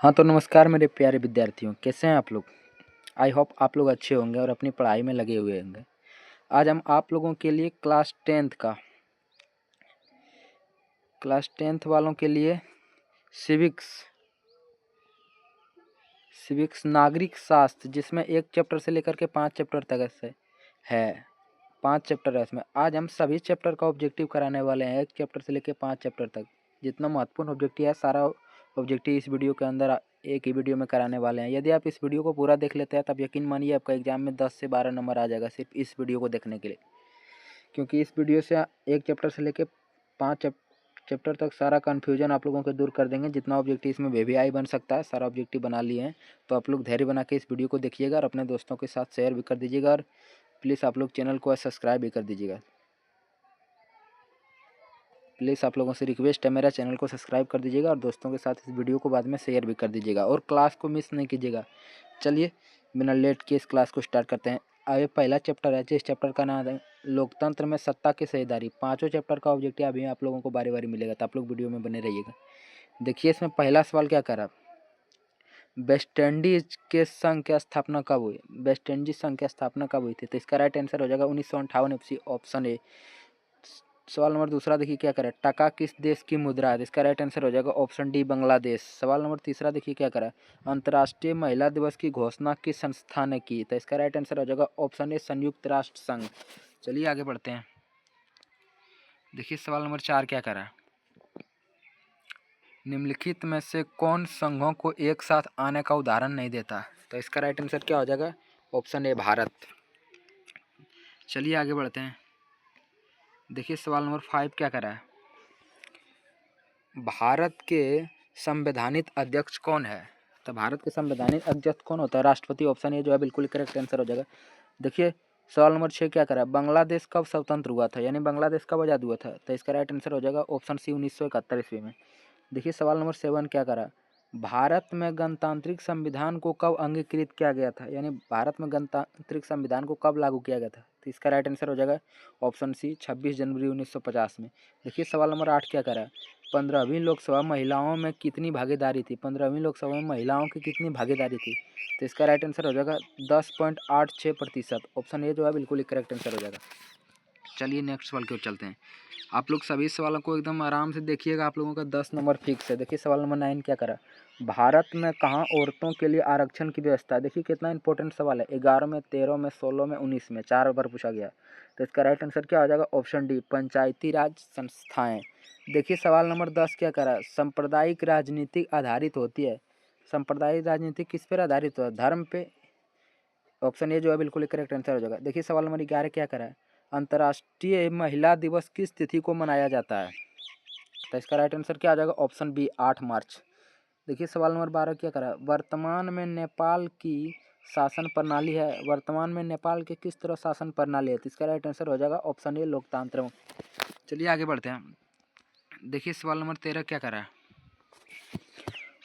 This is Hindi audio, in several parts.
हाँ तो नमस्कार मेरे प्यारे विद्यार्थियों, कैसे हैं आप लोग। आई होप आप लोग अच्छे होंगे और अपनी पढ़ाई में लगे हुए होंगे। आज हम आप लोगों के लिए क्लास टेंथ वालों के लिए सिविक्स नागरिक शास्त्र, जिसमें 1 चैप्टर से लेकर के 5 चैप्टर तक है। 5 चैप्टर है इसमें। आज हम सभी चैप्टर का ऑब्जेक्टिव कराने वाले हैं, 1 चैप्टर से लेकर 5 चैप्टर तक। जितना महत्वपूर्ण ऑब्जेक्टिव है, सारा ऑब्जेक्टिव इस वीडियो के अंदर एक ही वीडियो में कराने वाले हैं। यदि आप इस वीडियो को पूरा देख लेते हैं तब यकीन मानिए आपका एग्जाम में 10 से 12 नंबर आ जाएगा, सिर्फ इस वीडियो को देखने के लिए। क्योंकि इस वीडियो से 1 चैप्टर से लेकर 5 चैप्टर तक सारा कन्फ्यूजन आप लोगों को दूर कर देंगे। जितना ऑब्जेक्टिव इसमें वी बन सकता है, सारा ऑब्जेक्टिव बना लिए हैं। तो आप लोग धैर्य बना के इस वीडियो को देखिएगा और अपने दोस्तों के साथ शेयर भी कर दीजिएगा, और प्लीज़ आप लोग चैनल को सब्सक्राइब भी कर दीजिएगा। प्लीज़ आप लोगों से रिक्वेस्ट है, मेरा चैनल को सब्सक्राइब कर दीजिएगा और दोस्तों के साथ इस वीडियो को बाद में शेयर भी कर दीजिएगा, और क्लास को मिस नहीं कीजिएगा। चलिए बिना लेट के इस क्लास को स्टार्ट करते हैं। आगे पहला चैप्टर है, जिस चैप्टर का नाम है लोकतंत्र में सत्ता की साझेदारी। 5 चैप्टर का ऑब्जेक्टिव अभी आप लोगों को बारी बारी मिलेगा, तो आप लोग वीडियो में बने रहिएगा। देखिए इसमें पहला सवाल क्या करा, वेस्ट इंडीज के संघ की स्थापना कब हुई। वेस्ट इंडीज संघ की स्थापना कब हुई थी, तो इसका राइट आंसर हो जाएगा 1958 ऑप्शन ए। सवाल नंबर दूसरा देखिए क्या करा, टका किस देश की मुद्रा है, इसका राइट आंसर हो जाएगा ऑप्शन डी बांग्लादेश। सवाल नंबर तीसरा देखिए क्या करा, अंतर्राष्ट्रीय महिला दिवस की घोषणा किस संस्था ने की, तो इसका राइट आंसर हो जाएगा ऑप्शन ए संयुक्त राष्ट्र संघ। चलिए आगे बढ़ते हैं। देखिए सवाल नंबर 4 क्या करा, निम्नलिखित में से कौन संघों को एक साथ आने का उदाहरण नहीं देता, तो इसका राइट आंसर क्या हो जाएगा ऑप्शन ए भारत। चलिए आगे बढ़ते हैं। देखिए सवाल नंबर 5 क्या करा है, भारत के संवैधानिक अध्यक्ष कौन है, तो भारत के संवैधानिक अध्यक्ष कौन होता है, राष्ट्रपति। ऑप्शन ए जो है बिल्कुल करेक्ट आंसर हो जाएगा। देखिए सवाल नंबर 6 क्या करा, बांग्लादेश कब स्वतंत्र हुआ था, यानी बांग्लादेश कब आज़ाद हुआ था, तो इसका राइट आंसर हो जाएगा ऑप्शन सी 1971 ईस्वी में। देखिए सवाल नंबर 7 क्या करा, भारत में गणतांत्रिक संविधान को कब अंगीकृत किया गया था, यानी भारत में गणतांत्रिक संविधान को कब लागू किया गया था, तो इसका राइट आंसर हो जाएगा ऑप्शन सी 26 जनवरी 1950 में। देखिए सवाल नंबर 8 क्या करा, 15वीं लोकसभा महिलाओं में कितनी भागीदारी थी, 15वीं लोकसभा में महिलाओं की कितनी भागीदारी थी, तो इसका राइट आंसर हो जाएगा 10.86%। ऑप्शन ए जो है बिल्कुल ही करेक्ट आंसर हो जाएगा। चलिए नेक्स्ट सवाल की ओर चलते हैं। आप लोग सभी सवालों को एकदम आराम से देखिएगा, आप लोगों का 10 नंबर फिक्स है। देखिए सवाल नंबर 9 क्या करा, भारत में कहाँ औरतों के लिए आरक्षण की व्यवस्था है। देखिए कितना इंपॉर्टेंट सवाल है, 11 में, 13 में, 16 में, 19 में, 4 बार पूछा गया। तो इसका राइट आंसर क्या हो जाएगा ऑप्शन डी पंचायती राज संस्थाएं। देखिए सवाल नंबर 10 क्या करा, सांप्रदायिक राजनीति आधारित होती है। सांप्रदायिक राजनीति किस पर आधारित होता है, धर्म पे। ऑप्शन ए जो है बिल्कुल करेक्ट आंसर हो जाएगा। देखिए सवाल नंबर 11 क्या करा है, अंतर्राष्ट्रीय महिला दिवस किस तिथि को मनाया जाता है, तो इसका राइट आंसर क्या आ जाएगा ऑप्शन बी 8 मार्च। देखिए सवाल नंबर 12 क्या करा, वर्तमान में नेपाल की शासन प्रणाली है, वर्तमान में नेपाल के किस तरह शासन प्रणाली है, तो इसका राइट आंसर हो जाएगा ऑप्शन ए लोकतंत्र। चलिए आगे बढ़ते हैं। देखिए सवाल नंबर 13 क्या करा है,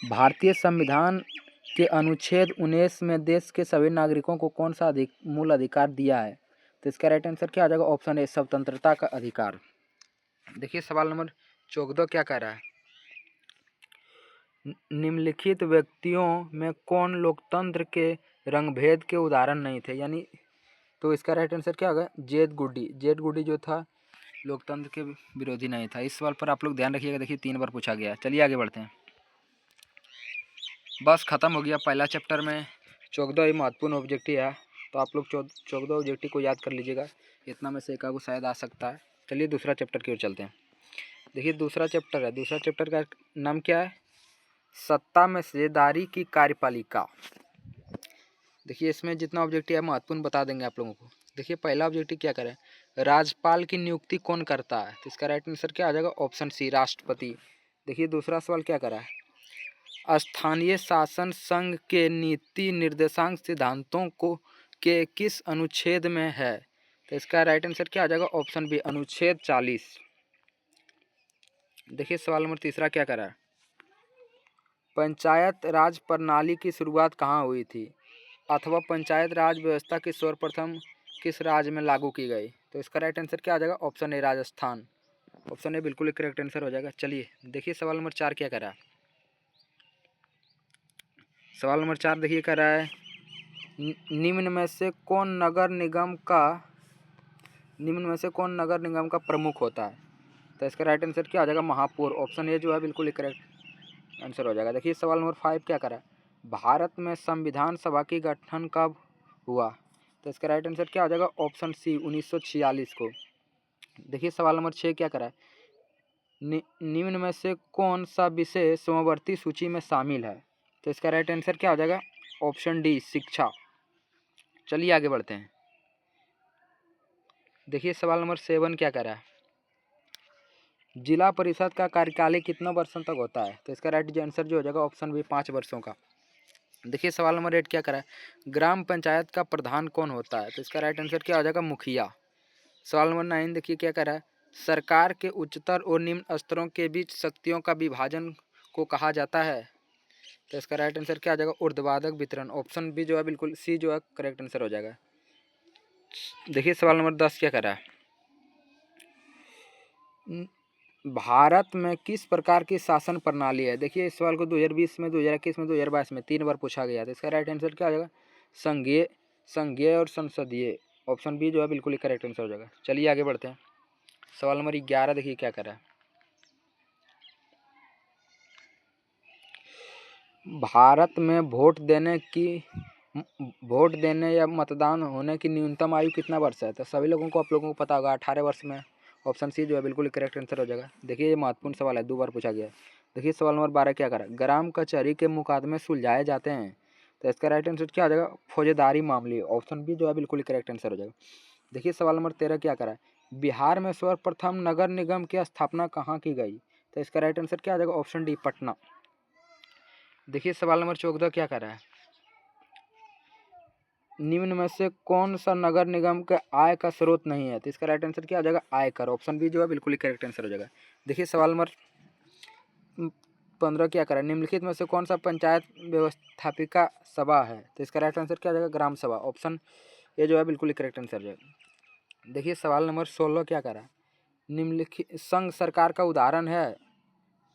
भारतीय संविधान के अनुच्छेद 19 में देश के सभी नागरिकों को कौन सा मूल अधिकार दिया है, तो इसका राइट आंसर क्या आ जाएगा ऑप्शन ए स्वतंत्रता का अधिकार। देखिए सवाल नंबर 14 क्या कह रहा है, निम्नलिखित व्यक्तियों में कौन लोकतंत्र के रंगभेद के उदाहरण नहीं थे, यानी तो इसका राइट आंसर क्या होगा जेड गुडी जो था लोकतंत्र के विरोधी नहीं था। इस सवाल पर आप लोग ध्यान रखिएगा, देखिए 3 बार पूछा गया। चलिए आगे बढ़ते हैं। बस खत्म हो गया पहला चैप्टर में 14 ही महत्वपूर्ण ऑब्जेक्टिव है, तो आप लोग 14 ऑब्जेक्टिव को याद कर लीजिएगा, इतना में से एक को शायद आ सकता है। चलिए दूसरा चैप्टर की ओर चलते हैं। देखिए दूसरा चैप्टर है, दूसरा चैप्टर का नाम क्या है, सत्ता में साझेदारी की कार्यपालिका। देखिए इसमें जितना ऑब्जेक्टिव है महत्वपूर्ण बता देंगे आप लोगों को। देखिए पहला ऑब्जेक्टिव क्या करें, राज्यपाल की नियुक्ति कौन करता है, तो इसका राइट आंसर क्या आ जाएगा ऑप्शन सी राष्ट्रपति। देखिए दूसरा सवाल क्या करा है, स्थानीय शासन संघ के नीति निर्देशांक सिद्धांतों को के किस अनुच्छेद में है, तो इसका राइट आंसर क्या आ जाएगा ऑप्शन बी अनुच्छेद 40। देखिए सवाल नंबर तीसरा क्या करा है, पंचायत राज प्रणाली की शुरुआत कहाँ हुई थी, अथवा पंचायत राज व्यवस्था की सर्वप्रथम किस राज्य में लागू की गई, तो इसका राइट आंसर क्या आ जाएगा option A Rajasthan. Option A बिल्कुल करेक्ट आंसर हो जाएगा। चलिए देखिए सवाल नंबर 4 क्या करा, सवाल नंबर 4 देखिए कह रहा है निम्न में से कौन नगर निगम का प्रमुख होता है? तो इसका राइट आंसर क्या हो जाएगा? महापौर। ऑप्शन ए जो है बिल्कुल करेक्ट आंसर हो जाएगा। देखिए सवाल नंबर 5 क्या करा है भारत में संविधान सभा की गठन कब हुआ? तो इसका राइट आंसर क्या हो जाएगा? ऑप्शन सी 1946 को। देखिए सवाल नंबर 6 क्या करा है निम्न में से कौन सा विषय समवर्ती सूची में शामिल है? तो इसका राइट आंसर क्या हो जाएगा? ऑप्शन डी शिक्षा। चलिए आगे बढ़ते हैं। देखिए सवाल नंबर 7 क्या कह रहा है जिला परिषद का कार्यकाल कितना वर्षों तक होता है? तो इसका राइट आंसर जो हो जाएगा ऑप्शन बी 5 वर्षों का। देखिए सवाल नंबर 8 क्या कह रहा है ग्राम पंचायत का प्रधान कौन होता है? तो इसका राइट आंसर क्या हो जाएगा? मुखिया। सवाल नंबर 9 देखिए क्या कह रहा है सरकार के उच्चतर और निम्न स्तरों के बीच शक्तियों का विभाजन को कहा जाता है? तो इसका राइट आंसर क्या आ जाएगा? ऊर्ध्वाधर वितरण। ऑप्शन बी जो है बिल्कुल सी जो है करेक्ट आंसर हो जाएगा। देखिए सवाल नंबर 10 क्या कर रहा है भारत में किस प्रकार की शासन प्रणाली है? देखिए इस सवाल को 2020 में 2021 में 2022 में 3 बार पूछा गया था। इसका राइट आंसर क्या हो जाएगा? संघीय संघीय और संसदीय। ऑप्शन बी जो है बिल्कुल करेक्ट आंसर हो जाएगा। चलिए आगे बढ़ते हैं। सवाल नंबर 11 देखिए क्या कर रहा है भारत में वोट देने या मतदान होने की न्यूनतम आयु कितना वर्ष है? तो सभी लोगों को आप लोगों को पता होगा 18 वर्ष में। ऑप्शन सी जो है बिल्कुल करेक्ट आंसर हो जाएगा। देखिए ये महत्वपूर्ण सवाल है, 2 बार पूछा गया है। देखिए सवाल नंबर 12 क्या करा ग्राम कचहरी के मुकदमे सुलझाए जाते हैं? तो इसका राइट आंसर क्या हो जाएगा? फौजदारी मामले। ऑप्शन बी जो है बिल्कुल करेक्ट आंसर हो जाएगा। देखिए सवाल नंबर 13 क्या करा बिहार में सर्वप्रथम नगर निगम की स्थापना कहाँ की गई? तो इसका राइट आंसर क्या आ जाएगा? Option D Patna. देखिए सवाल नंबर 14 क्या कर रहा है निम्न में से कौन सा नगर निगम के आय का स्रोत नहीं है? तो इसका राइट आंसर क्या आ जाएगा? आयकर। ऑप्शन बी जो है बिल्कुल ही करेक्ट आंसर हो जाएगा। देखिए सवाल नंबर 15 क्या करा निम्नलिखित में से कौन सा पंचायत व्यवस्थापिका सभा है? तो इसका राइट आंसर क्या आ जाएगा? ग्राम सभा। ऑप्शन ए जो है बिल्कुल ही करेक्ट आंसर हो जाएगा। देखिए सवाल नंबर 16 क्या करा निम्नलिखित संघ सरकार का उदाहरण है?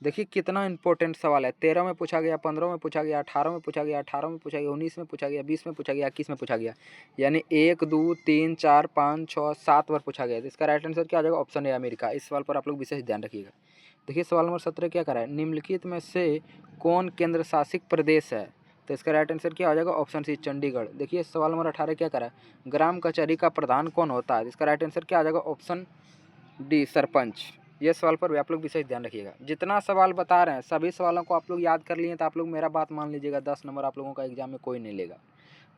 देखिए कितना इंपॉर्टेंट सवाल है। 13 में पूछा गया, 15 में पूछा गया, 18 में पूछा गया, 18 में पूछा गया, 19 में पूछा गया, 20 में पूछा गया, 21 में पूछा गया। यानी 1 2 3 4 5 6 7 बार पूछा गया। तो इसका राइट आंसर क्या आ जाएगा? Option A America. इस सवाल पर आप लोग विशेष ध्यान रखिएगा। देखिए सवाल नंबर 17 क्या करा है निम्नलिखित में से कौन केंद्र शासित प्रदेश है? तो इसका राइट आंसर क्या हो जाएगा? Option C Chandigarh. देखिए सवाल नंबर 18 क्या करा है ग्राम कचहरी का प्रधान कौन होता है? इसका राइट आंसर क्या आ जाएगा? Option D sarpanch. ये सवाल पर भी आप लोग विशेष ध्यान रखिएगा। जितना सवाल बता रहे हैं सभी सवालों को आप लोग याद कर लिए तो आप लोग मेरा बात मान लीजिएगा 10 नंबर आप लोगों का एग्जाम में कोई नहीं लेगा।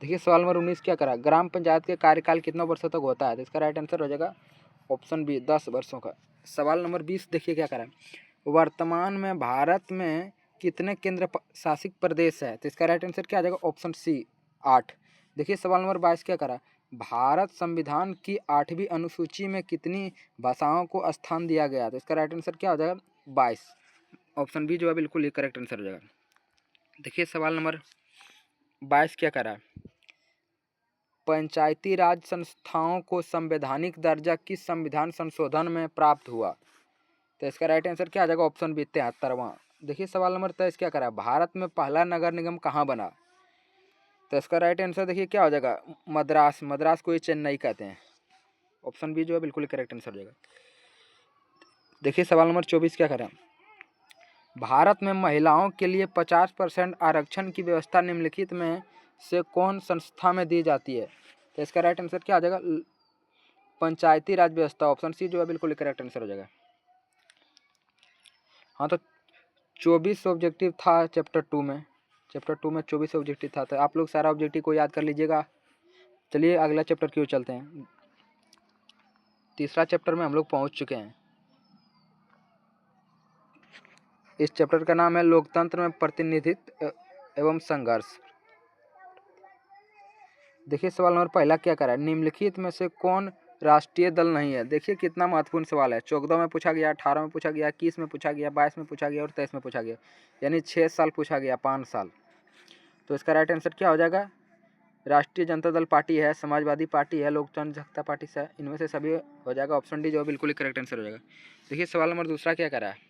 देखिए सवाल नंबर 19 क्या करा ग्राम पंचायत के कार्यकाल कितना वर्षों तक होता है? तो इसका राइट आंसर हो जाएगा ऑप्शन बी 10 वर्षों का। सवाल नंबर 20 देखिए क्या करा वर्तमान में भारत में कितने केंद्र शासित प्रदेश है? तो इसका राइट आंसर क्या आ जाएगा? Option C 8। देखिए सवाल नंबर 22 क्या करा भारत संविधान की 8वीं अनुसूची में कितनी भाषाओं को स्थान दिया गया? तो इसका राइट आंसर क्या हो जाएगा? 22। ऑप्शन बी जो है बिल्कुल ही करेक्ट आंसर हो जाएगा। देखिए सवाल नंबर 22 क्या करा पंचायती राज संस्थाओं को संवैधानिक दर्जा किस संविधान संशोधन में प्राप्त हुआ? तो इसका राइट आंसर क्या आ जाएगा? ऑप्शन बी 73वां। देखिए सवाल नंबर 23 क्या करा भारत में पहला नगर निगम कहाँ बना? तो इसका राइट आंसर देखिए क्या हो जाएगा? मद्रास। मद्रास को ही चेन्नई कहते हैं। ऑप्शन बी जो है बिल्कुल करेक्ट आंसर हो जाएगा। देखिए सवाल नंबर 24 क्या करें भारत में महिलाओं के लिए 50% आरक्षण की व्यवस्था निम्नलिखित में से कौन संस्था में दी जाती है? तो इसका राइट आंसर क्या आ जाएगा? पंचायती राज व्यवस्था। ऑप्शन सी जो है बिल्कुल करेक्ट आंसर हो जाएगा। हाँ तो 24 ऑब्जेक्टिव था चैप्टर 2 में। चैप्टर 2 में 24 ऑब्जेक्टिव था तो आप लोग सारा ऑब्जेक्टिव को याद कर लीजिएगा। चलिए अगला चैप्टर की ओर चलते हैं। तीसरा चैप्टर में हम लोग पहुँच चुके हैं। इस चैप्टर का नाम है लोकतंत्र में प्रतिनिधित्व एवं संघर्ष। देखिए सवाल नंबर पहला क्या करा है निम्नलिखित में से कौन राष्ट्रीय दल नहीं है? देखिए कितना महत्वपूर्ण सवाल है। 14 में पूछा गया, 18 में पूछा गया, 21 में पूछा गया, 22 में पूछा गया और 23 में पूछा गया। यानी 6 साल पूछा गया, 5 साल। तो इसका राइट आंसर क्या हो जाएगा? राष्ट्रीय जनता दल पार्टी है, समाजवादी पार्टी है, लोक जनशक्ति पार्टी से इनमें से सभी हो जाएगा। ऑप्शन डी जो बिल्कुल ही करेक्ट आंसर हो जाएगा। देखिए सवाल नंबर दूसरा क्या करा है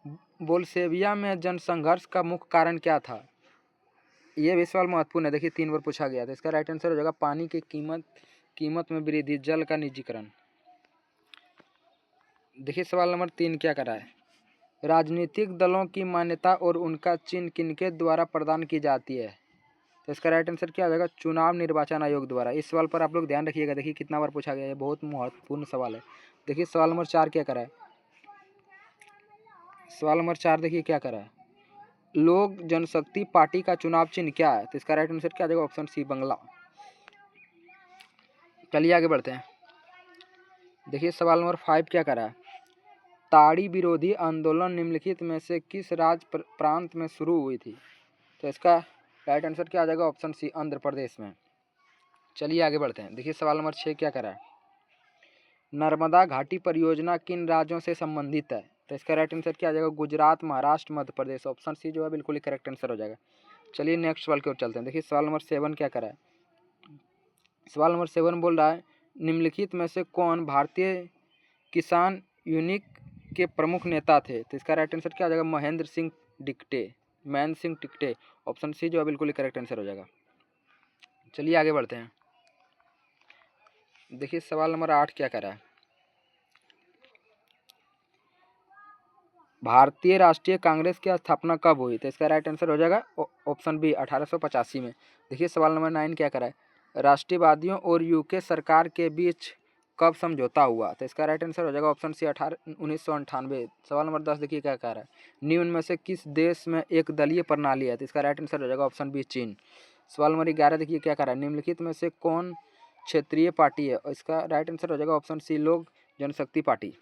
बोल्शेविया में जनसंघर्ष का मुख्य कारण क्या था? ये भी सवाल महत्वपूर्ण है, देखिए 3 बार पूछा गया था। इसका राइट आंसर हो जाएगा पानी की कीमत में वृद्धि, जल का निजीकरण। देखिए सवाल नंबर 3 क्या कर रहा है? राजनीतिक दलों की मान्यता और उनका चिन्ह किनके द्वारा प्रदान की जाती है? तो इसका राइट आंसर क्या हो जाएगा? चुनाव निर्वाचन आयोग द्वारा। इस सवाल पर आप लोग ध्यान रखिएगा, देखिए कितना बार पूछा गया है, बहुत महत्वपूर्ण सवाल है। देखिए सवाल नंबर 4 क्या करा है? सवाल नंबर 4 देखिए क्या करा है? लोक जनशक्ति पार्टी का चुनाव चिन्ह क्या है? तो इसका राइट आंसर क्या आ जाएगा? ऑप्शन सी बंगला। चलिए आगे बढ़ते हैं। देखिए सवाल नंबर 5 क्या करा है? ताड़ी विरोधी आंदोलन निम्नलिखित में से किस राज्य प्रांत में शुरू हुई थी? तो इसका राइट आंसर क्या आ जाएगा? ऑप्शन सी आंध्र प्रदेश में। चलिए आगे बढ़ते हैं। देखिए सवाल नंबर 6 क्या करा है? नर्मदा घाटी परियोजना किन राज्यों से संबंधित है? तो इसका राइट आंसर क्या आ जाएगा? गुजरात, महाराष्ट्र, मध्य प्रदेश। ऑप्शन सी जो है बिल्कुल ही करेक्ट आंसर हो जाएगा। चलिए नेक्स्ट सवाल की ओर चलते हैं। देखिए सवाल नंबर 7 क्या करा है? सवाल नंबर 7 बोल रहा है निम्नलिखित में से कौन भारतीय किसान यूनिक के प्रमुख नेता थे? तो इसका राइट आंसर क्या आ जाएगा? महेंद्र सिंह टिकटे। ऑप्शन सी जो है बिल्कुल ही करेक्ट आंसर हो जाएगा। चलिए आगे बढ़ते हैं। देखिए सवाल नंबर 8 क्या कर रहा है? भारतीय राष्ट्रीय कांग्रेस की स्थापना कब हुई? तो इसका राइट आंसर हो जाएगा ऑप्शन बी 1885 में। देखिए सवाल नंबर 9 क्या कर रहा है? राष्ट्रवादियों और यूके सरकार के बीच कब समझौता हुआ? तो इसका राइट आंसर हो जाएगा ऑप्शन सी 1998। सवाल नंबर 10 देखिए क्या कह रहा है? निम्न में से किस देश में एक दलीय प्रणाली है? तो इसका राइट आंसर हो जाएगा ऑप्शन बी चीन। सवाल नंबर 11 देखिए क्या कह रहा है? निम्नलिखित में से कौन क्षेत्रीय पार्टी है? इसका राइट आंसर हो जाएगा ऑप्शन सी लोक जनशक्ति पार्टी।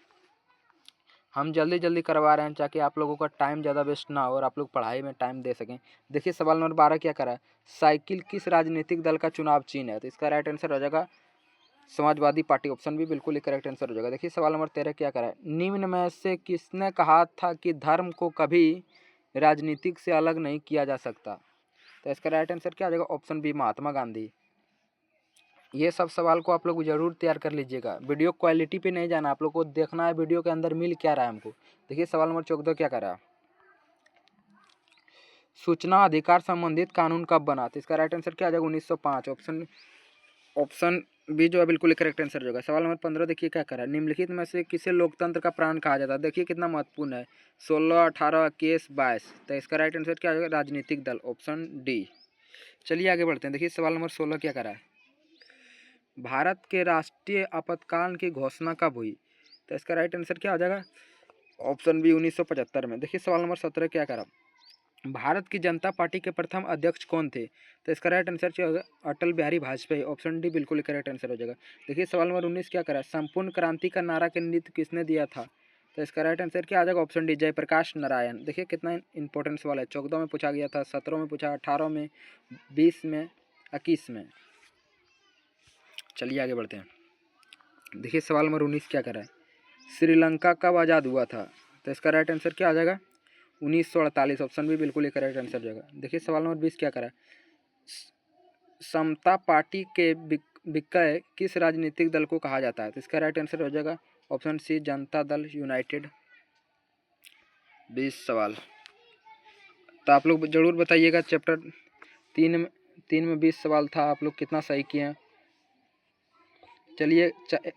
हम जल्दी जल्दी करवा रहे हैं ताकि आप लोगों का टाइम ज़्यादा वेस्ट ना हो और आप लोग पढ़ाई में टाइम दे सकें। देखिए सवाल नंबर 12 क्या करा है? साइकिल किस राजनीतिक दल का चुनाव चिन्ह है? तो इसका राइट आंसर हो जाएगा समाजवादी पार्टी। ऑप्शन भी बिल्कुल ही करेक्ट आंसर हो जाएगा। देखिए सवाल नंबर 13 क्या करा है? निम्न में से किसने कहा था कि धर्म को कभी राजनीतिक से अलग नहीं किया जा सकता? तो इसका राइट आंसर क्या आ जाएगा? Option B Mahatma Gandhi. ये सब सवाल को आप लोग ज़रूर तैयार कर लीजिएगा। वीडियो क्वालिटी पे नहीं जाना, आप लोग को देखना है वीडियो के अंदर मिल क्या रहा है हमको। देखिए सवाल नंबर 14 क्या कर रहा है? सूचना अधिकार संबंधित कानून कब बना? तो इसका राइट आंसर क्या आ जाएगा? 1905। ऑप्शन बी जो है बिल्कुल करेक्ट आंसर होगा। सवाल नंबर 15 देखिए क्या कर रहा है? निम्नलिखित में से किसे लोकतंत्र का प्राण कहा जाता है? देखिए कितना महत्वपूर्ण है। 16, 18, 21, 22। तो इसका राइट आंसर क्या आ जाएगा? राजनीतिक दल। Option D. चलिए आगे बढ़ते हैं। देखिए सवाल नंबर 16 क्या कर रहा है? भारत के राष्ट्रीय आपातकाल की घोषणा कब हुई? तो इसका राइट आंसर क्या आ जाएगा? ऑप्शन बी 1975 में। देखिए सवाल नंबर 17 क्या करा? भारत की जनता पार्टी के प्रथम अध्यक्ष कौन थे? तो इसका राइट आंसर क्या होगा? अटल बिहारी वाजपेयी। ऑप्शन डी बिल्कुल करेक्ट आंसर हो जाएगा। देखिए सवाल नंबर 19 क्या करा? संपूर्ण क्रांति का नारा के नेतृत्व किसने दिया था? तो इसका राइट आंसर क्या आ जाएगा? Option D Jayaprakash Narayan. देखिए कितना इंपॉर्टेंट सवाल है। 14 में पूछा गया था, 17 में पूछा, 18 में, 20 में, 21 में। चलिए आगे बढ़ते हैं। देखिए सवाल नंबर 19 क्या कर रहा है? श्रीलंका कब आज़ाद हुआ था? तो इसका राइट आंसर क्या आ जाएगा? 1948। ऑप्शन भी बिल्कुल ही करेक्ट आंसर हो जाएगा। देखिए सवाल नंबर 20 क्या करा है? समता पार्टी के विक्रय किस राजनीतिक दल को कहा जाता है? तो इसका राइट आंसर हो जाएगा ऑप्शन सी जनता दल यूनाइटेड। 20 सवाल तो आप लोग जरूर बताइएगा। चैप्टर 3 में 20 सवाल था, आप लोग कितना सही किए हैं। चलिए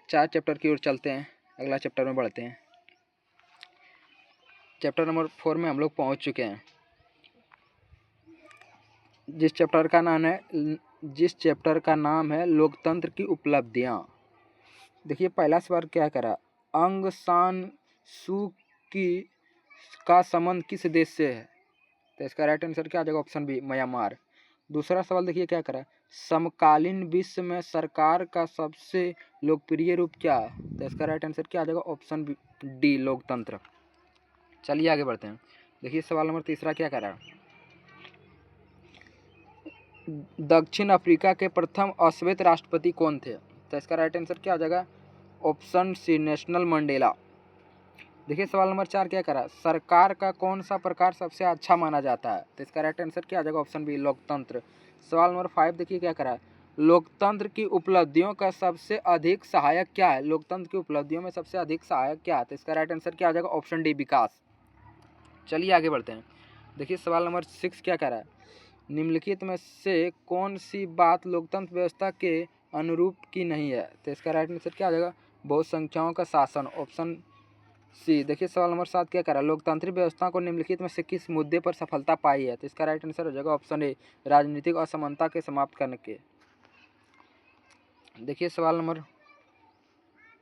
4 चैप्टर की ओर चलते हैं, अगला चैप्टर में बढ़ते हैं। चैप्टर नंबर 4 में हम लोग पहुंच चुके हैं। जिस चैप्टर का नाम है लोकतंत्र की उपलब्धियां। देखिए पहला सवाल क्या करा? अंग सान सू की का संबंध किस देश से है? तो इसका राइट आंसर क्या आ जाएगा? Option B Myanmar. दूसरा सवाल देखिए क्या करा? समकालीन विश्व में सरकार का सबसे लोकप्रिय रूप क्या है? तो इसका राइट आंसर क्या आ जाएगा? ऑप्शन डी लोकतंत्र। चलिए आगे बढ़ते हैं। देखिए सवाल नंबर 3 क्या करा? दक्षिण अफ्रीका के प्रथम अश्वेत राष्ट्रपति कौन थे? तो इसका राइट आंसर क्या आ जाएगा? Option C Nelson Mandela. देखिए सवाल नंबर 4 क्या करा? सरकार का कौन सा प्रकार सबसे अच्छा माना जाता है? तो इसका राइट आंसर क्या आ जाएगा? ऑप्शन बी लोकतंत्र। सवाल नंबर 5 देखिए क्या करा? लोकतंत्र की उपलब्धियों का सबसे अधिक सहायक क्या है? लोकतंत्र की उपलब्धियों में सबसे अधिक सहायक क्या है? तो इसका राइट आंसर क्या आ जाएगा? ऑप्शन डी विकास। चलिए आगे बढ़ते हैं। देखिए सवाल नंबर 6 क्या कह रहा है, निम्नलिखित में से कौन सी बात लोकतंत्र व्यवस्था के अनुरूप की नहीं है? तो इसका राइट आंसर क्या आ जाएगा? बहुसंख्याओं का शासन, ऑप्शन सी। देखिए सवाल नंबर 7 क्या कह रहा है, लोकतांत्रिक व्यवस्था को निम्नलिखित में से किस मुद्दे पर सफलता पाई है? तो इसका राइट आंसर हो जाएगा ऑप्शन ए, राजनीतिक असमानता के समाप्त करने के। देखिए सवाल नंबर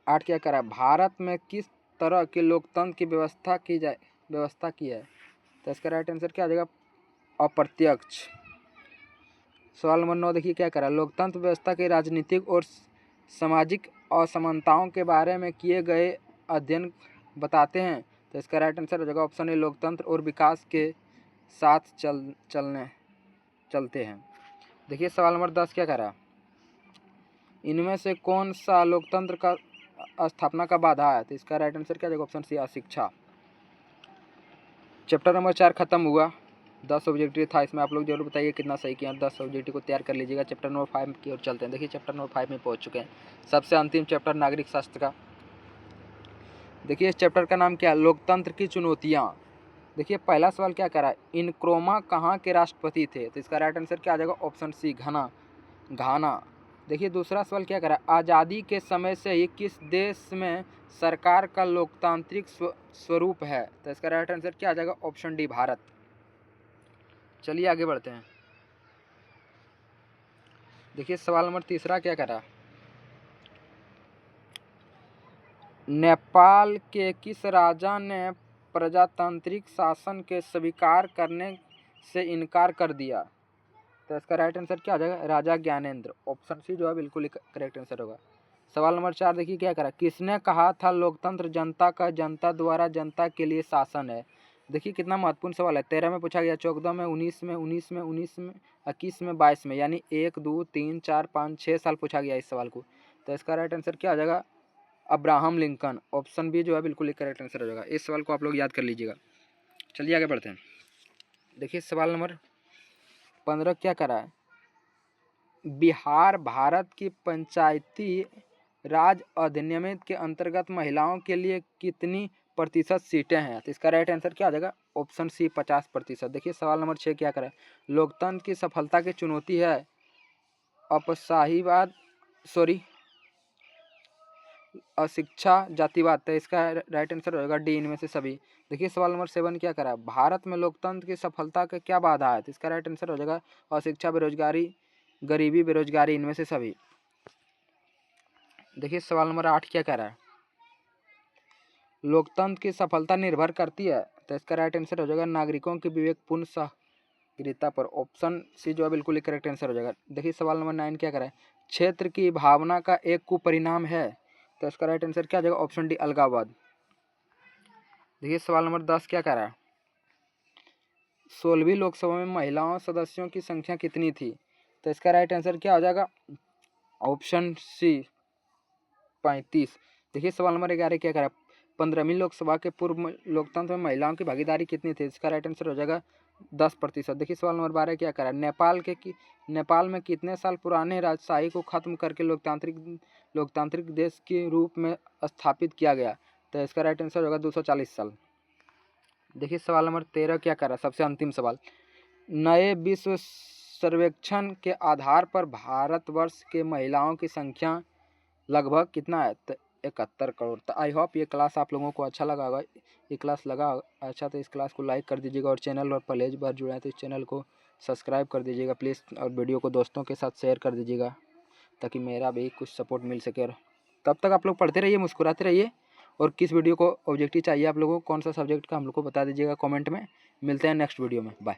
8 क्या कह रहा है, भारत में किस तरह के लोकतंत्र की व्यवस्था की है? तो इसका राइट आंसर क्या आ जाएगा? अप्रत्यक्ष। सवाल नंबर 9 देखिए क्या कह रहा है, लोकतंत्र व्यवस्था के राजनीतिक और सामाजिक असमानताओं के बारे में किए गए अध्ययन बताते हैं। तो इसका राइट आंसर हो जाएगा ऑप्शन ए, लोकतंत्र और विकास के साथ चलते हैं। देखिए सवाल नंबर 10 क्या कह रहा है, इनमें से कौन सा लोकतंत्र का स्थापना का बाधा है? तो इसका राइट आंसर क्या जाएगा? ऑप्शन सी, अशिक्षा। चैप्टर नंबर 4 खत्म हुआ। 10 ऑब्जेक्टिव था इसमें, आप लोग जरूर बताइए कितना सही किया। 10 ऑब्जेक्टिव को तैयार कर लीजिएगा। चैप्टर नंबर 5 की ओर चलते हैं। देखिए चैप्टर नंबर 5 में पहुंच चुके हैं, सबसे अंतिम चैप्टर नागरिक शास्त्र का। देखिए इस चैप्टर का नाम क्या है? लोकतंत्र की चुनौतियाँ। देखिए पहला सवाल क्या कह रहा है, इनक्रोमा कहाँ के राष्ट्रपति थे? तो इसका राइट आंसर क्या आ जाएगा? ऑप्शन सी, घाना। देखिए दूसरा सवाल क्या कह रहा है, आज़ादी के समय से ही किस देश में सरकार का लोकतांत्रिक स्वरूप है? तो इसका राइट आंसर क्या आ जाएगा? Option D, Bharat. चलिए आगे बढ़ते हैं। देखिए सवाल नंबर तीसरा क्या कह रहा है, नेपाल के किस राजा ने प्रजातांत्रिक शासन के स्वीकार करने से इनकार कर दिया? तो इसका राइट आंसर क्या आ जाएगा? राजा ज्ञानेंद्र। ऑप्शन सी जो है बिल्कुल ही करेक्ट आंसर होगा। सवाल नंबर 4 देखिए क्या करा, किसने कहा था लोकतंत्र जनता का, जनता द्वारा जनता के लिए शासन है? देखिए कितना महत्वपूर्ण सवाल है। 13 में पूछा गया, 14 में, 19 में, 19 में, 19 में, 21 में, 22 में, यानी 1 2 3 4 5 6 साल पूछा गया इस सवाल को। तो इसका राइट आंसर क्या आ जाएगा? Abraham Lincoln. ऑप्शन बी जो है बिल्कुल ही करेक्ट आंसर हो जाएगा। इस सवाल को आप लोग याद कर लीजिएगा। चलिए आगे बढ़ते हैं। देखिए सवाल नंबर 15 क्या करा है, बिहार भारत की पंचायती राज अधिनियम के अंतर्गत महिलाओं के लिए कितनी प्रतिशत सीटें हैं? तो इसका राइट आंसर क्या आ जाएगा? Option C, 50%। देखिए सवाल नंबर 6 क्या करें, लोकतंत्र की सफलता की चुनौती है अशिक्षा, जातिवाद। तो इसका राइट आंसर हो जाएगा डी, इनमें से सभी। देखिए सवाल नंबर 7 क्या करा, भारत में लोकतंत्र की सफलता का क्या बाधा है? तो इसका राइट आंसर हो जाएगा अशिक्षा, बेरोजगारी, गरीबी, बेरोजगारी, इनमें से सभी। देखिए सवाल नंबर 8 क्या कह रहा है, लोकतंत्र की सफलता निर्भर करती है। तो इसका राइट आंसर हो जाएगा नागरिकों की विवेकपूर्ण सहभागिता पर। ऑप्शन सी जो है बिल्कुल ही करेक्ट आंसर हो जाएगा। देखिए सवाल नंबर 9 क्या कह रहा है, क्षेत्र की भावना का एक कुपरिणाम है। तो इसका राइट आंसर क्या आ जाएगा? ऑप्शन डी, अलगाववाद। देखिए सवाल नंबर 10 क्या कह रहा है, 16वीं लोकसभा में महिलाओं सदस्यों की संख्या कितनी थी? तो इसका राइट आंसर क्या हो जाएगा? Option C, 35। देखिए सवाल नंबर 11 क्या कह रहा है, 15वीं लोकसभा के पूर्व लोकतंत्र में महिलाओं की भागीदारी कितनी थी? इसका राइट आंसर हो जाएगा 10%। देखिए सवाल नंबर 12 क्या कह रहा है, नेपाल में कितने साल पुराने राजशाही को खत्म करके लोकतांत्रिक देश के रूप में स्थापित किया गया? तो इसका राइट आंसर होगा 240 साल। देखिए सवाल नंबर 13 क्या कर रहा है, सबसे अंतिम सवाल, नए विश्व सर्वेक्षण के आधार पर भारतवर्ष के महिलाओं की संख्या लगभग कितना है? तो 71 करोड़। तो आई होप ये क्लास आप लोगों को अच्छा लगा होगा। ये क्लास लगा अच्छा तो इस क्लास को लाइक कर दीजिएगा, और चैनल और पहले बार जुड़ा है तो इस चैनल को सब्सक्राइब कर दीजिएगा प्लीज़, और वीडियो को दोस्तों के साथ शेयर कर दीजिएगा ताकि मेरा भी कुछ सपोर्ट मिल सके। तब तक आप लोग पढ़ते रहिए, मुस्कुराते रहिए, और किस वीडियो को ऑब्जेक्टिव चाहिए आप लोगों को, कौन सा सब्जेक्ट का, हम लोग को बता दीजिएगा कमेंट में। मिलते हैं नेक्स्ट वीडियो में, बाय।